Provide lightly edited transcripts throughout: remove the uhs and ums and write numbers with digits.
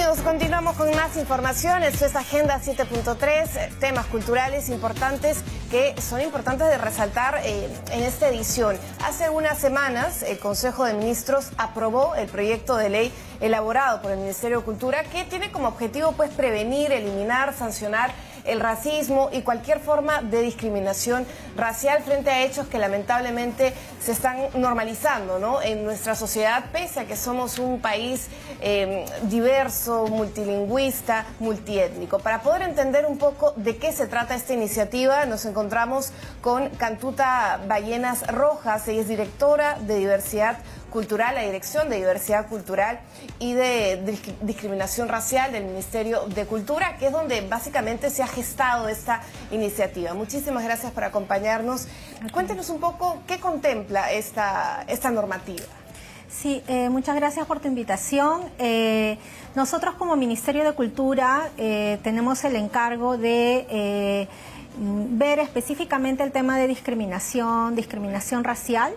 amigos, continuamos con más información. Esto es Agenda 7.3, temas culturales importantes que son importantes de resaltar en esta edición. Hace unas semanas el Consejo de Ministros aprobó el proyecto de ley elaborado por el Ministerio de Cultura que tiene como objetivo prevenir, eliminar, sancionar el racismo y cualquier forma de discriminación racial frente a hechos que lamentablemente se están normalizando, ¿no?, en nuestra sociedad, pese a que somos un país diverso, multilingüista, multiétnico. Para poder entender un poco de qué se trata esta iniciativa, nos encontramos con Cantuta Ballenas Rojas. Ella es directora de Diversidad Cultural, la Dirección de Diversidad Cultural y de Discriminación Racial del Ministerio de Cultura, que es donde básicamente se ha gestado esta iniciativa. Muchísimas gracias por acompañarnos. Cuéntenos un poco qué contempla esta normativa. Sí, muchas gracias por tu invitación. Nosotros como Ministerio de Cultura tenemos el encargo de ver específicamente el tema de discriminación racial.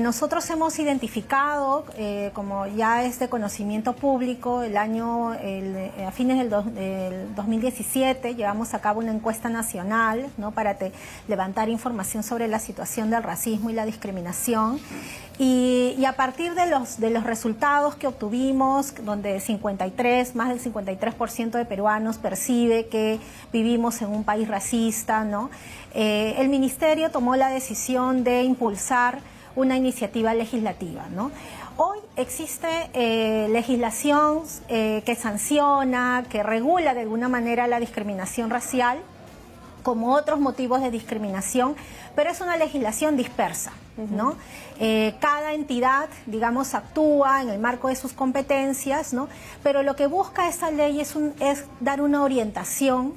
Nosotros hemos identificado, como ya es de conocimiento público, a fines del 2017 llevamos a cabo una encuesta nacional, ¿no?, para levantar información sobre la situación del racismo y la discriminación. Y a partir de los resultados que obtuvimos, donde más del 53% de peruanos percibe que vivimos en un país racista, ¿no?, el Ministerio tomó la decisión de impulsar una iniciativa legislativa, ¿no? Hoy existe legislación que sanciona, que regula de alguna manera la discriminación racial, como otros motivos de discriminación, pero es una legislación dispersa, ¿no? Cada entidad, digamos, actúa en el marco de sus competencias, ¿no? Pero lo que busca esta ley es dar una orientación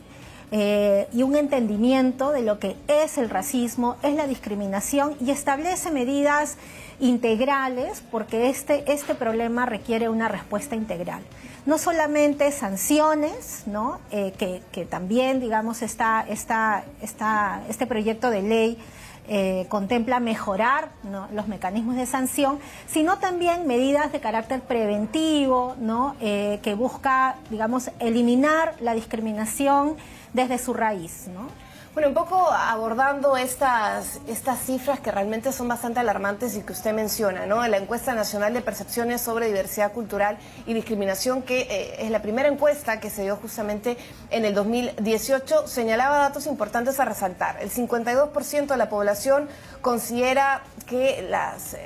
y un entendimiento de lo que es el racismo, es la discriminación, y establece medidas integrales, porque este problema requiere una respuesta integral. No solamente sanciones, ¿no?, que también, digamos, este proyecto de ley contempla mejorar, ¿no?, los mecanismos de sanción, sino también medidas de carácter preventivo, ¿no?, que busca, digamos, eliminar la discriminación desde su raíz, ¿no? Bueno, un poco abordando estas cifras que realmente son bastante alarmantes y que usted menciona, ¿no? En la encuesta nacional de percepciones sobre diversidad cultural y discriminación, que es la primera encuesta que se dio justamente en el 2018, señalaba datos importantes a resaltar. El 52% de la población considera que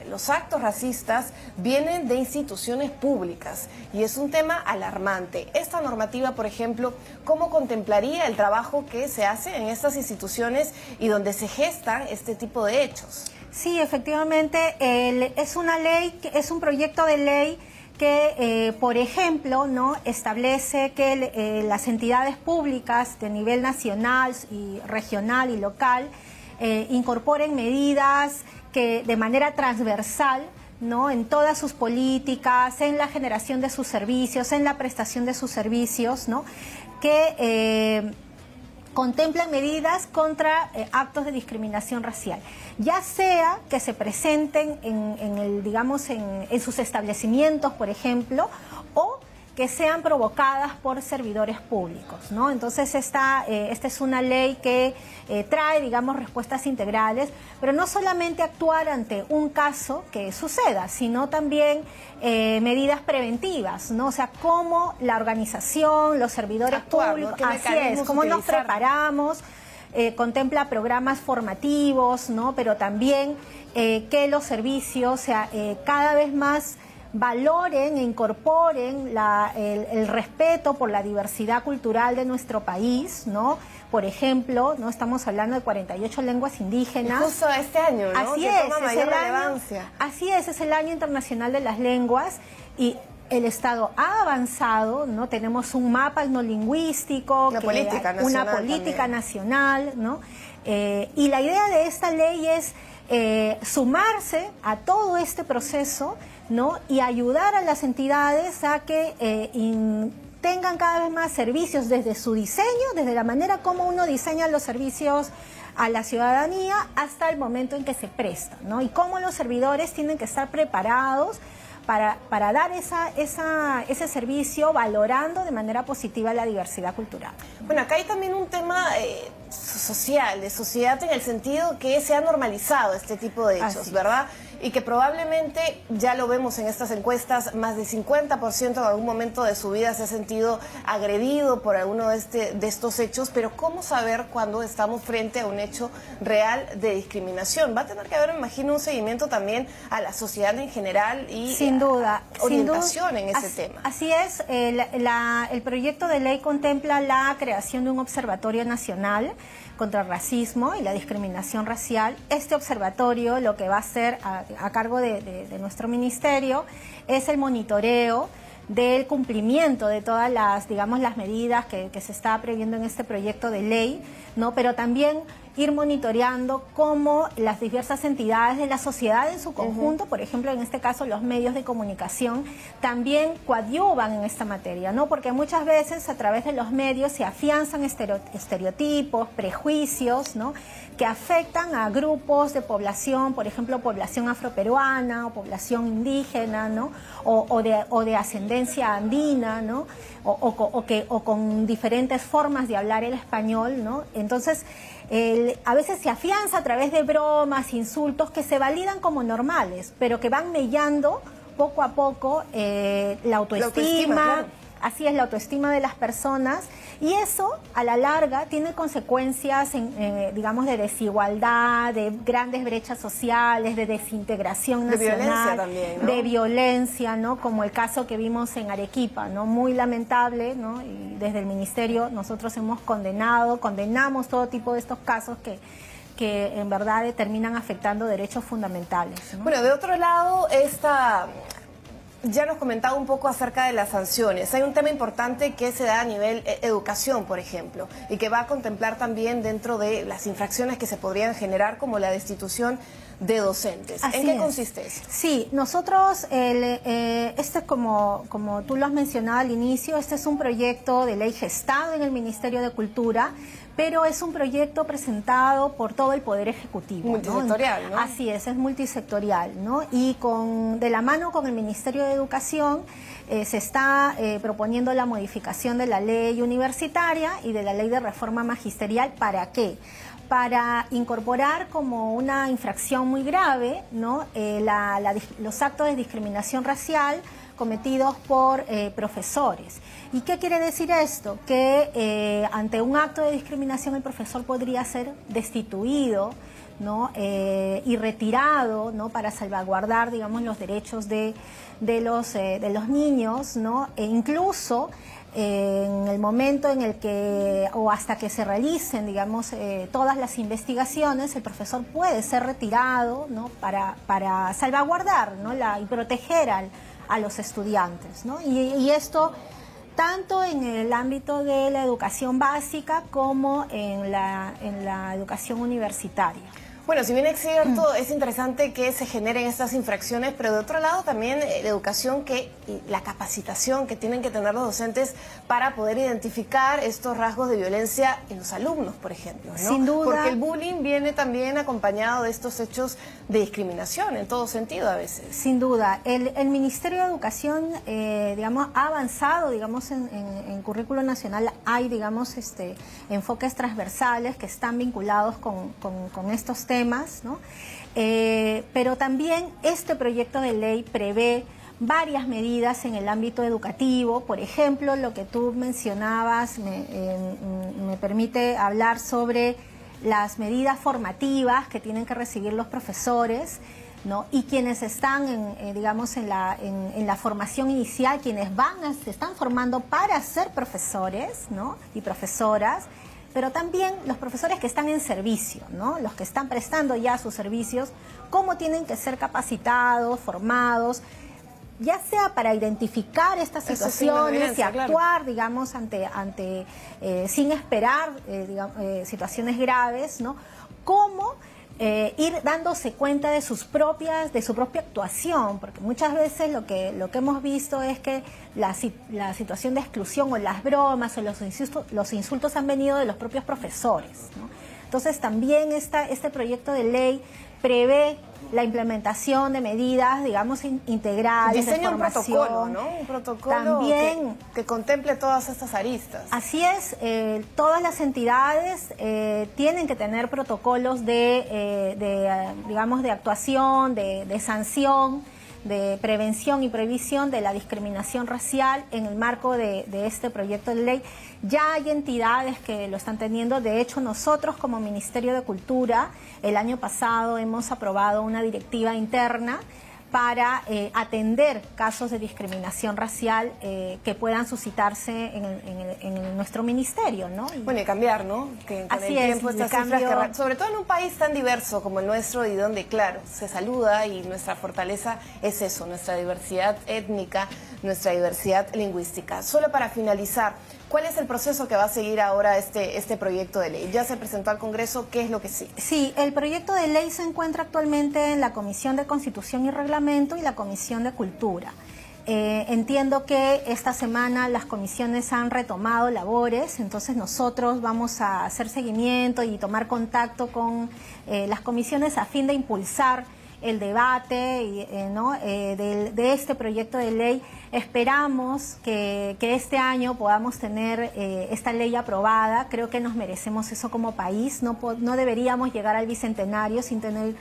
los actos racistas vienen de instituciones públicas, y es un tema alarmante. Esta normativa, por ejemplo, ¿cómo contemplaría el trabajo que se hace en estas instituciones y donde se gestan este tipo de hechos? Sí, efectivamente, es un proyecto de ley que, por ejemplo, ¿no?, establece que las entidades públicas de nivel nacional y regional y local incorporen medidas que de manera transversal, ¿no?, en todas sus políticas, en la generación de sus servicios, en la prestación de sus servicios, ¿no?, que contemplan medidas contra actos de discriminación racial, ya sea que se presenten en sus establecimientos, por ejemplo, o que sean provocadas por servidores públicos, ¿no? Entonces esta es una ley que trae, digamos, respuestas integrales, pero no solamente actuar ante un caso que suceda, sino también medidas preventivas, ¿no? O sea, cómo la organización, los servidores públicos, así es, cómo nos preparamos, contempla programas formativos, ¿no?, pero también que los servicios cada vez más valoren e incorporen el respeto por la diversidad cultural de nuestro país, ¿no? Por ejemplo, no estamos hablando de 48 lenguas indígenas. Y justo este año, ¿no?, así que es, toma mayor relevancia. Así es el Año Internacional de las Lenguas, y el Estado ha avanzado, ¿no? Tenemos un mapa etnolingüístico, una política nacional, ¿no? Y la idea de esta ley es sumarse a todo este proceso, ¿no?, y ayudar a las entidades a que tengan cada vez más servicios desde su diseño, desde la manera como uno diseña los servicios a la ciudadanía hasta el momento en que se prestan, ¿no? Y cómo los servidores tienen que estar preparados para dar ese servicio valorando de manera positiva la diversidad cultural. Bueno, acá hay también un tema social, de sociedad, en el sentido que se ha normalizado este tipo de hechos, ¿verdad? Y que probablemente, ya lo vemos en estas encuestas, más del 50% en algún momento de su vida se ha sentido agredido por alguno de estos hechos, pero ¿cómo saber cuando estamos frente a un hecho real de discriminación? Va a tener que haber, me imagino, un seguimiento también a la sociedad en general y sin duda, orientación en ese tema. Así es, el proyecto de ley contempla la creación de un observatorio nacional contra el racismo y la discriminación racial. Este observatorio lo que va a hacer a cargo de nuestro ministerio es el monitoreo del cumplimiento de todas las, digamos, las medidas que se está previendo en este proyecto de ley, ¿no? Pero también ir monitoreando cómo las diversas entidades de la sociedad en su conjunto, por ejemplo, en este caso los medios de comunicación, también coadyuvan en esta materia, ¿no? Porque muchas veces a través de los medios se afianzan estereotipos, prejuicios, ¿no? Que afectan a grupos de población, por ejemplo, población afroperuana o población indígena, ¿no? O de ascendencia andina, ¿no? O con diferentes formas de hablar el español, ¿no? Entonces, a veces se afianza a través de bromas, insultos que se validan como normales, pero que van mellando poco a poco la autoestima, claro. Así es, la autoestima de las personas, y eso a la larga tiene consecuencias, digamos, de desigualdad, de grandes brechas sociales, de desintegración nacional, de violencia también, ¿no? De violencia, ¿no? Como el caso que vimos en Arequipa, ¿no? Muy lamentable, ¿no? Y desde el Ministerio nosotros condenamos todo tipo de estos casos que en verdad terminan afectando derechos fundamentales, ¿no? Bueno, de otro lado, ya nos comentaba un poco acerca de las sanciones. Hay un tema importante que se da a nivel educación, por ejemplo, y que va a contemplar también dentro de las infracciones que se podrían generar, como la destitución de docentes. ¿En qué consiste eso? Sí, nosotros, como tú lo has mencionado al inicio, este es un proyecto de ley gestado en el Ministerio de Cultura, pero es un proyecto presentado por todo el Poder Ejecutivo. Multisectorial, ¿no? Así es multisectorial, ¿no? Y de la mano con el Ministerio de Educación se está proponiendo la modificación de la ley universitaria y de la ley de reforma magisterial. ¿Para qué? Para incorporar como una infracción muy grave, ¿no? Los actos de discriminación racial cometidos por profesores. ¿Y qué quiere decir esto? Que ante un acto de discriminación el profesor podría ser destituido, ¿no? Y retirado, ¿no? Para salvaguardar, digamos, los derechos de los niños, ¿no? E incluso en el momento en el que, o hasta que se realicen, digamos, todas las investigaciones, el profesor puede ser retirado, ¿no? Para salvaguardar, ¿no? Y proteger a los estudiantes, ¿no? Y esto tanto en el ámbito de la educación básica como en la educación universitaria. Bueno, si bien es cierto, es interesante que se generen estas infracciones, pero de otro lado también la educación y la capacitación que tienen que tener los docentes para poder identificar estos rasgos de violencia en los alumnos, por ejemplo, ¿no? Sin duda. Porque el bullying viene también acompañado de estos hechos de discriminación en todo sentido a veces. Sin duda. El Ministerio de Educación, digamos, ha avanzado, digamos, en currículo nacional. Hay, digamos, enfoques transversales que están vinculados con estos temas, ¿no? Pero también este proyecto de ley prevé varias medidas en el ámbito educativo. Por ejemplo, lo que tú mencionabas me permite hablar sobre las medidas formativas que tienen que recibir los profesores, ¿no? Y quienes están, digamos, en la formación inicial, quienes se están formando para ser profesores, ¿no? Y profesoras, pero también los profesores que están en servicio, ¿no? Los que están prestando ya sus servicios, cómo tienen que ser capacitados, formados, ya sea para identificar estas situaciones y actuar, claro, digamos, sin esperar situaciones graves, ¿no? Cómo ir dándose cuenta de su propia actuación, porque muchas veces lo que hemos visto es que la situación de exclusión o las bromas o los insultos han venido de los propios profesores, ¿no? Entonces también este proyecto de ley prevé la implementación de medidas, digamos, integrales, diseña de un formación. protocolo, ¿no? Un protocolo también, que contemple todas estas aristas. Así es, todas las entidades tienen que tener protocolos digamos, de actuación, de sanción, de prevención y prohibición de la discriminación racial en el marco de este proyecto de ley. Ya hay entidades que lo están teniendo. De hecho, nosotros como Ministerio de Cultura el año pasado hemos aprobado una directiva interna para atender casos de discriminación racial que puedan suscitarse en nuestro ministerio, ¿no? Bueno, y cambiar, ¿no? Que con el tiempo estas cifras, sobre todo en un país tan diverso como el nuestro y donde, claro, se saluda y nuestra fortaleza es eso, nuestra diversidad étnica, nuestra diversidad lingüística. Solo para finalizar, ¿cuál es el proceso que va a seguir ahora este proyecto de ley? Ya se presentó al Congreso, ¿qué es lo que sigue? Sí, el proyecto de ley se encuentra actualmente en la Comisión de Constitución y Reglamento y la Comisión de Cultura. Entiendo que esta semana las comisiones han retomado labores, entonces nosotros vamos a hacer seguimiento y tomar contacto con las comisiones a fin de impulsar el debate de este proyecto de ley. Esperamos que este año podamos tener esta ley aprobada. Creo que nos merecemos eso como país. No deberíamos llegar al bicentenario sin tener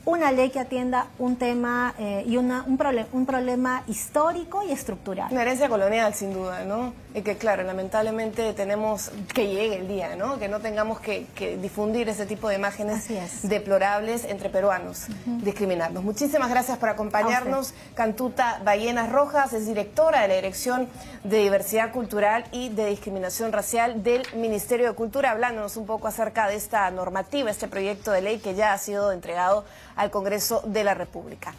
una ley que atienda un tema y un problema histórico y estructural. Una herencia colonial, sin duda, ¿no? Y que, claro, lamentablemente tenemos que llegue el día, ¿no? Que no tengamos que difundir ese tipo de imágenes deplorables entre peruanos, discriminarnos. Muchísimas gracias por acompañarnos. Cantuta Ballenas Rojas es directora de la Dirección de Diversidad Cultural y de Discriminación Racial del Ministerio de Cultura, hablándonos un poco acerca de esta normativa, este proyecto de ley que ya ha sido entregado al Congreso de la República.